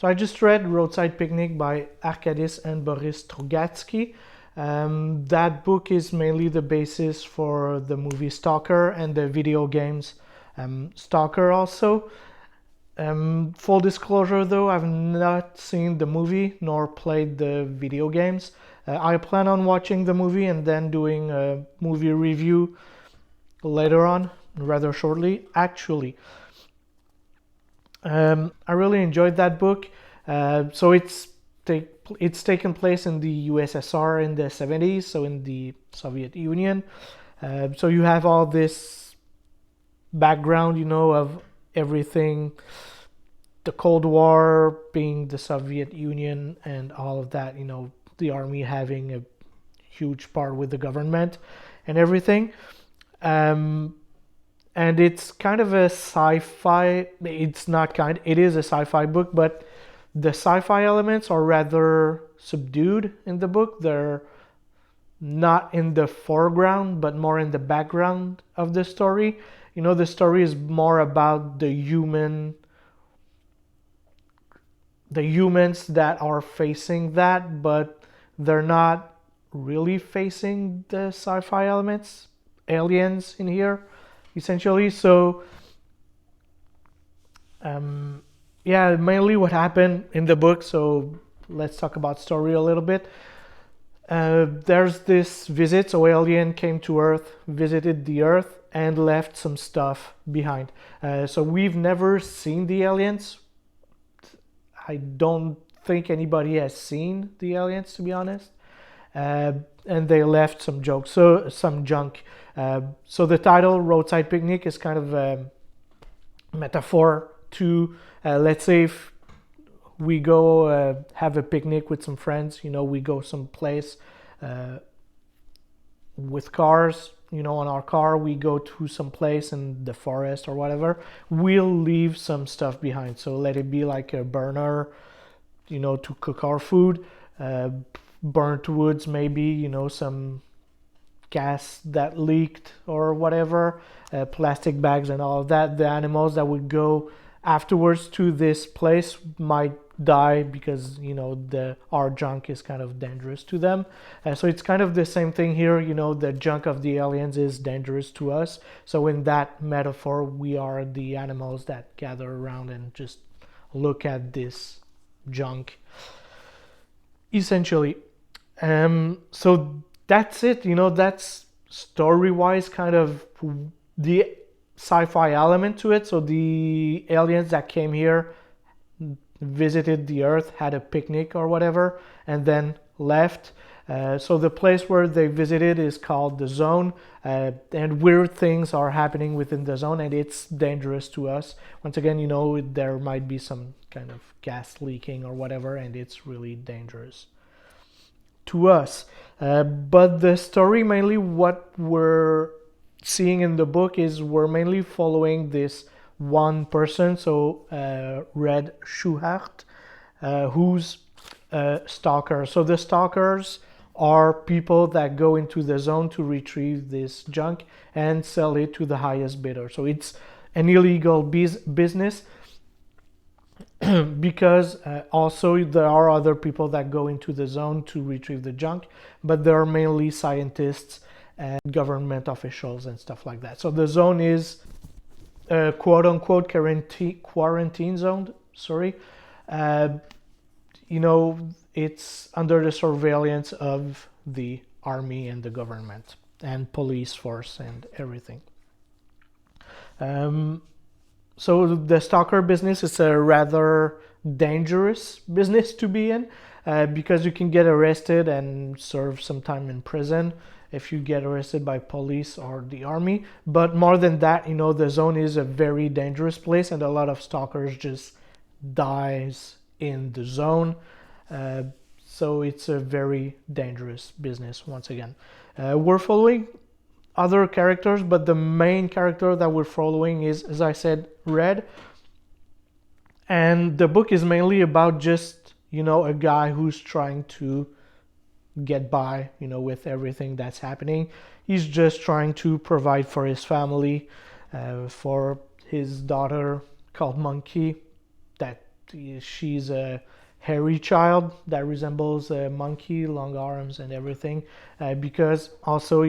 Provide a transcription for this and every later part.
So I just read Roadside Picnic by Arkadi and Boris Strugatski. That book is mainly the basis for the movie Stalker and the video games Stalker also. Full disclosure though, I've not seen the movie nor played the video games. I plan on watching the movie and then doing a movie review later on, rather shortly, actually. I really enjoyed that book. So it's taken place in the USSR in the 70s, so in the Soviet Union. So you have all this background, of everything, the Cold War being the Soviet Union and all of that, the army having a huge part with the government and everything. And it's kind of a sci-fi, it is a sci-fi book, but the sci-fi elements are rather subdued in the book. They're not in the foreground, but more in the background of the story. The story is more about the humans that are facing that, but they're not really facing the sci-fi elements, aliens in here, essentially. So, mainly what happened in the book. So let's talk about story a little bit. There's this visit, so alien came to Earth, visited the Earth, and left some stuff behind. So we've never seen the aliens. I don't think anybody has seen the aliens, to be honest. And they left some junk. So the title Roadside Picnic is kind of a metaphor to, let's say if we go have a picnic with some friends, we go someplace with cars, on our car, we go to some place in the forest or whatever, we'll leave some stuff behind. So let it be like a burner, to cook our food, burnt woods maybe, some gas that leaked or whatever, plastic bags and all of that. The animals that would go afterwards to this place might die because our junk is kind of dangerous to them. So it's kind of the same thing here. The junk of the aliens is dangerous to us. So in that metaphor, we are the animals that gather around and just look at this junk, essentially. So that's it. That's story-wise kind of the sci-fi element to it. So the aliens that came here visited the Earth, had a picnic or whatever, and then left. So the place where they visited is called the Zone, and weird things are happening within the Zone, and it's dangerous to us. Once again, there might be some kind of gas leaking or whatever, and it's really dangerous to us. But the story, mainly what we're seeing in the book, is we're mainly following this one person, so Red Schuhart, who's a stalker. So the stalkers are people that go into the Zone to retrieve this junk and sell it to the highest bidder. So it's an illegal business because also there are other people that go into the Zone to retrieve the junk, but they're mainly scientists and government officials and stuff like that. So the Zone is quote-unquote quarantine zone. It's under the surveillance of the army and the government and police force and everything. So the stalker business is a rather dangerous business to be in, because you can get arrested and serve some time in prison if you get arrested by police or the army. But more than that, the Zone is a very dangerous place, and a lot of stalkers just dies in the Zone. So it's a very dangerous business, once again. We're following other characters, but the main character that we're following is, as I said, Red. And the book is mainly about just, a guy who's trying to get by, with everything that's happening. He's just trying to provide for his family, for his daughter called Monkey, that she's a hairy child that resembles a monkey, long arms and everything. Because also,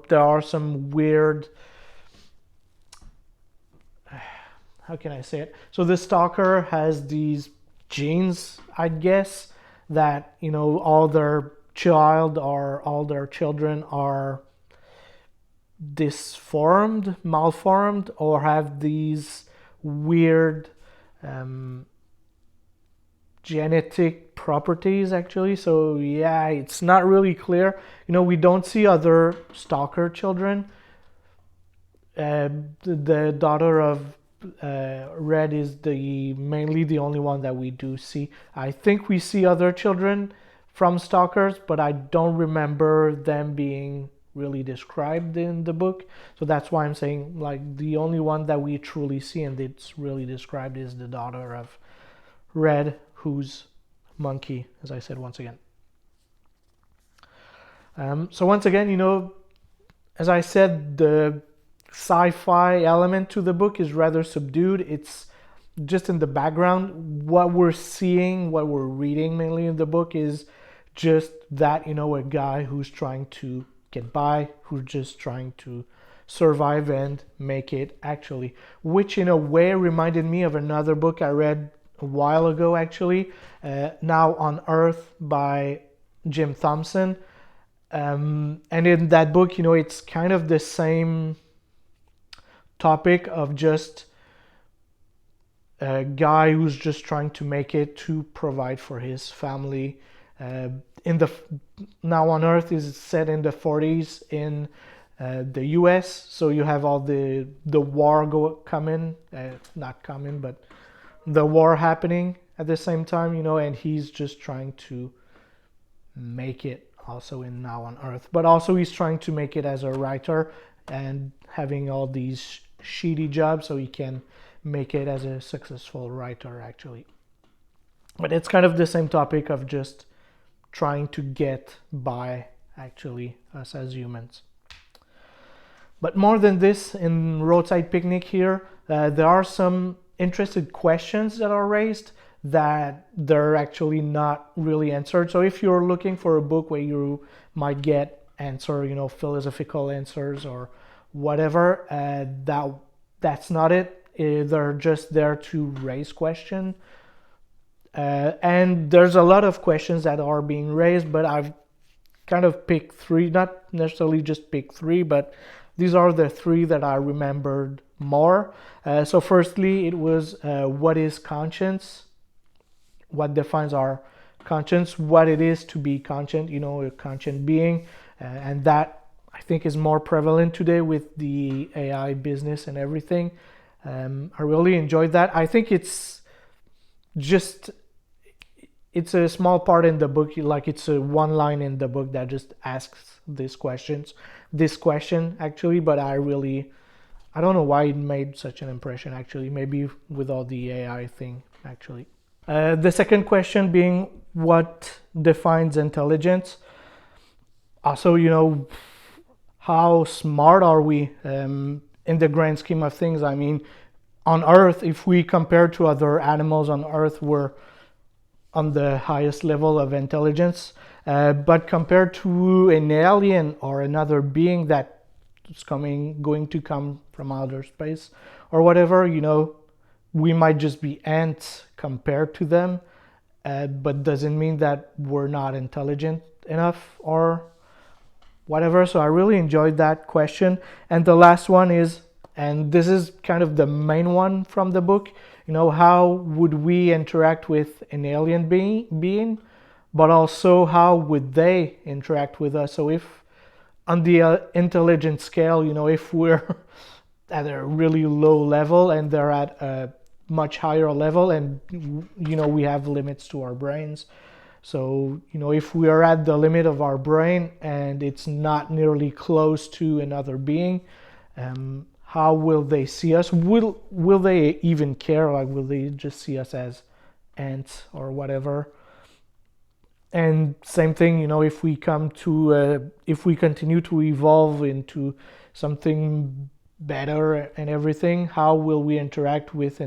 there are some weird, how can I say it? So the Stalker has these genes, I guess, that, all their children are malformed, or have these weird genetic properties, actually. So yeah, it's not really clear. We don't see other Stalker children. The daughter of Red is mainly the only one that we do see. I think we see other children from Stalkers, but I don't remember them being really described in the book. So that's why I'm saying, like, the only one that we truly see and it's really described is the daughter of Red, who's monkey, as I said once again. So once again, as I said, the sci-fi element to the book is rather subdued. It's just in the background. What we're seeing, what we're reading mainly in the book is just that, a guy who's trying to get by, who's just trying to survive and make it, actually. Which in a way reminded me of another book I read a while ago, actually. Now on Earth by Jim Thompson. And in that book, it's kind of the same topic of just a guy who's just trying to make it to provide for his family. Now on Earth is set in the 40s in the US, so you have all the war but the war happening at the same time, and he's just trying to make it also in Now on Earth, but also he's trying to make it as a writer and having all these shitty jobs so he can make it as a successful writer, actually. But it's kind of the same topic of just trying to get by, actually, us as humans. But more than this, in Roadside Picnic here, there are some interesting questions that are raised that they're actually not really answered. So if you're looking for a book where you might get philosophical answers or whatever, that's not it. They're just there to raise questions. And there's a lot of questions that are being raised, but I've kind of picked three, not necessarily just picked three, but these are the three that I remembered more. So firstly, it was what is conscience? What defines our conscience? What it is to be conscient, a conscient being. And that, I think, is more prevalent today with the AI business and everything. I really enjoyed that. I think it's a small part in the book, like it's a one line in the book that just asks this question actually, but I don't know why it made such an impression, actually, maybe with all the AI thing, actually. The second question being, what defines intelligence? Also, how smart are we in the grand scheme of things? I mean, on Earth, if we compare to other animals on Earth, we're on the highest level of intelligence. But compared to an alien or another being that is going to come from outer space or whatever, we might just be ants compared to them, but doesn't mean that we're not intelligent enough or whatever. So I really enjoyed that question. And the last one is, and this is kind of the main one from the book, how would we interact with an alien being, but also how would they interact with us? So if on the intelligence scale, if we're at a really low level and they're at a much higher level, and we have limits to our brains. So if we are at the limit of our brain and it's not nearly close to another being, how will they see us? Will they even care? Like, will they just see us as ants or whatever? And same thing, if we continue to evolve into something better and everything, how will we interact with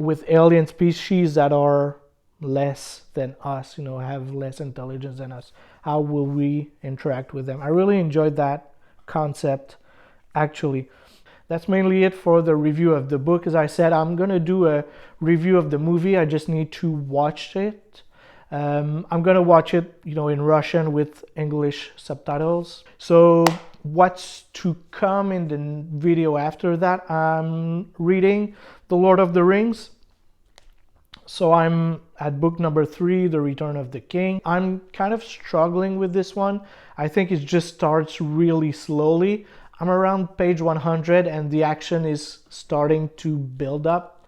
with alien species that are less than us, you know, have less intelligence than us. How will we interact with them? I really enjoyed that concept, actually. That's mainly it for the review of the book. As I said, I'm gonna do a review of the movie. I just need to watch it. I'm gonna watch it, you know, in Russian with English subtitles. So what's to come in the video after that? I'm reading The Lord of the Rings. So I'm at book number 3, The Return of the King. I'm kind of struggling with this one. I think it just starts really slowly. I'm around page 100 and the action is starting to build up,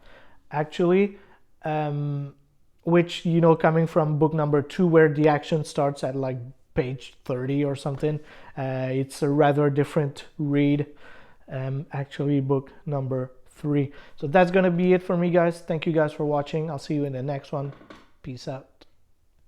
actually. Which, you know, coming from book number 2 where the action starts at like page 30 or something, it's a rather different read. Actually, book number 3. So that's gonna be it for me, guys. Thank you guys for watching. I'll see you in the next one. Peace out.